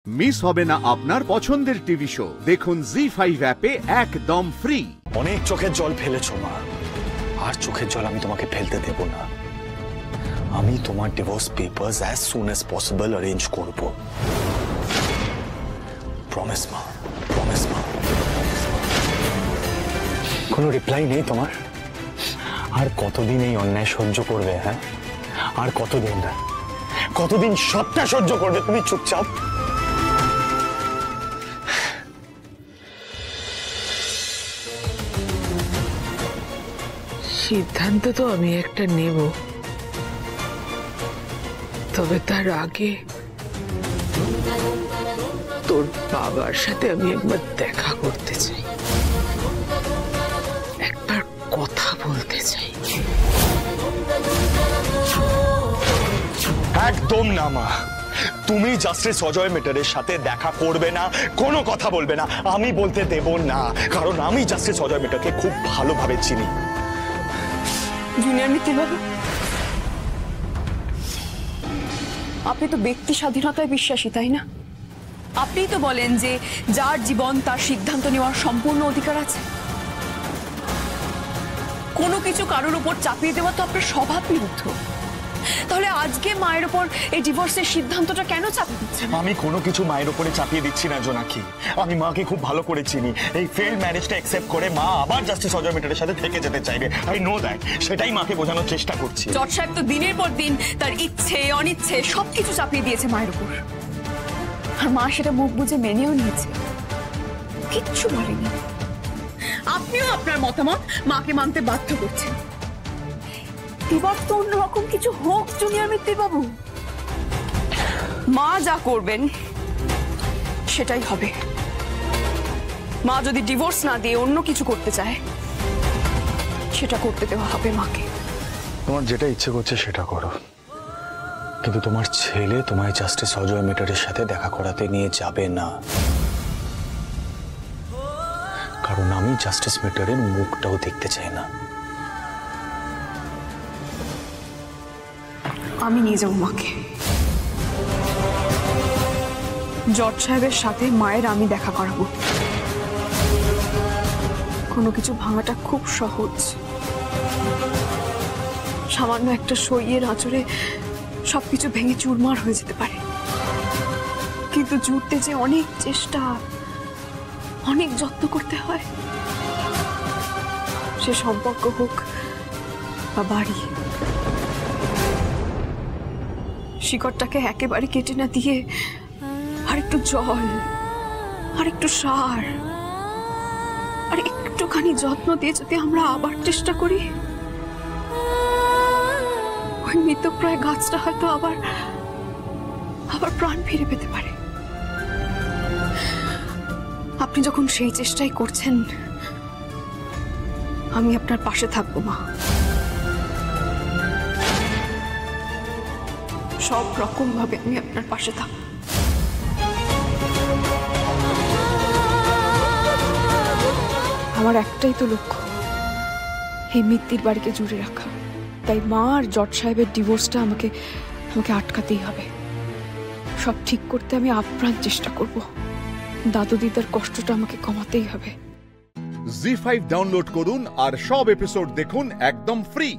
Miss হবে না আপনার পছন্দের টিভি শো। দেখুন জি5 অ্যাপে একদম ফ্রি। অনেক চোখের জল ফেলেছো মা, আর চোখের জল আমি তোমাকে ফেলতে দেব না। আমি তোমার divorce papers as soon as possible arrange করব। প্রমিস মা, প্রমিস মা। কোনো রিপ্লাই নেই তোমার? আর কতদিন এই অন্যায় সহ্য করবে? হ্যাঁ, আর কতদিন কতদিন সবটা সহ্য করবে তুমি চুপচাপ? সিদ্ধান্ত তো আমি একটা নেব, তবে তার আগে তোর বাবার সাথে আমি একবার দেখা করতে চাই, একবার কথা বলতে চাই। একদম না মা, তুমি জাস্টিস অজয় মেটারের সাথে দেখা করবে না, কোনো কথা বলবে না। আমি বলতে দেব না, কারণ আমি জাস্টিস অজয় মেটারকে খুব ভালোভাবে চিনি। জুনিয়র মিত্তির বাবু, আপনি তো ব্যক্তি স্বাধীনতায় বিশ্বাসী, তাই না? আপনিই তো বলেন যে যার জীবন তার সিদ্ধান্ত নেওয়ার সম্পূর্ণ অধিকার আছে। কোনো কিছু কারোর উপর চাপিয়ে দেওয়া তো আপনার স্বভাব বিরুদ্ধ। তাহলে আজকে মায়ের উপর এই ডিভোর্সের সিদ্ধান্তটা কেন চাপিয়ে দিচ্ছেন? আমি কোনো কিছু মায়ের উপরে চাপিয়ে দিচ্ছি না জোনাকি। আমি মাকে খুব ভালো করে চিনি। এই ফেল ম্যারেজটা অ্যাকসেপ্ট করে মা আবার জাস্টিস অজয় মেটারের সাথে থেকে যেতে চাইবে। I know that. সেটাই মাকে বোঝানোর চেষ্টা করছি। জজ সাহেব তো দিনের পর দিন তার ইচ্ছে অনিচ্ছে সবকিছু চাপিয়ে দিয়েছে মায়ের উপর, আর মা সেটা মুখ বুঝে মেনেও নিয়েছে, কিচ্ছু বলেনি। আপনিও আপনার মতামত মাকে মানতে বাধ্য করছেন। এবার তো অন্যরকম কিছু হোক জুনিয়র মিত্তির বাবু। মা যা করবেন সেটাই হবে। মা যদি ডিভোর্স না দিয়ে অন্য কিছু করতে চায়, সেটা করতে দেওয়া হবে মাকে। তোমার যেটা ইচ্ছে করছে সেটা করো, কিন্তু তোমার ছেলে তোমায় জাস্টিস অজয় মেটারের সাথে দেখা করাতে নিয়ে যাবে না, কারণ আমি জাস্টিস মেটারের মুখটাও দেখতে চাই না। আমি নিয়ে যাবো মাকে। জজ সাহেবের সাথে মায়ের আমি দেখা করাবো। কোনো কিছু ভাঙাটা খুব সহজ। সামান্য একটা সইয়ের আঁচড়ে সবকিছু ভেঙে চুরমার হয়ে যেতে পারে, কিন্তু জুড়তে যে অনেক চেষ্টা, অনেক যত্ন করতে হয়। সে সম্পর্ক হোক বা বাড়ি, শিকড়টাকে একেবারে কেটে না দিয়ে আর একটু জল, আর একটু সার, আর একটুখানি যত্ন দিয়ে যদি আমরা আবার চেষ্টা করি, ওই মৃতপ্রায় গাছটা হয়তো আবার প্রাণ ফিরে পেতে পারে। আপনি যখন সেই চেষ্টাই করছেন, আমি আপনার পাশে থাকবো মা। সব রকম ভাবে আমি আপনার পাশে থাকবো। আমার একটাই তো লক্ষ্য, এই মিত্তির বাড়িকে জুড়ে রাখা। তাই মা আর জজ সাহেবের ডিভোর্সটা আমাকে আটকাতেই হবে। সব ঠিক করতে আমি আপ্রাণ চেষ্টা করব। দাদু দিদার কষ্টটা আমাকে কমাতেই হবে। জি5 ডাউনলোড করুন আর সব এপিসোড দেখুন একদম ফ্রি।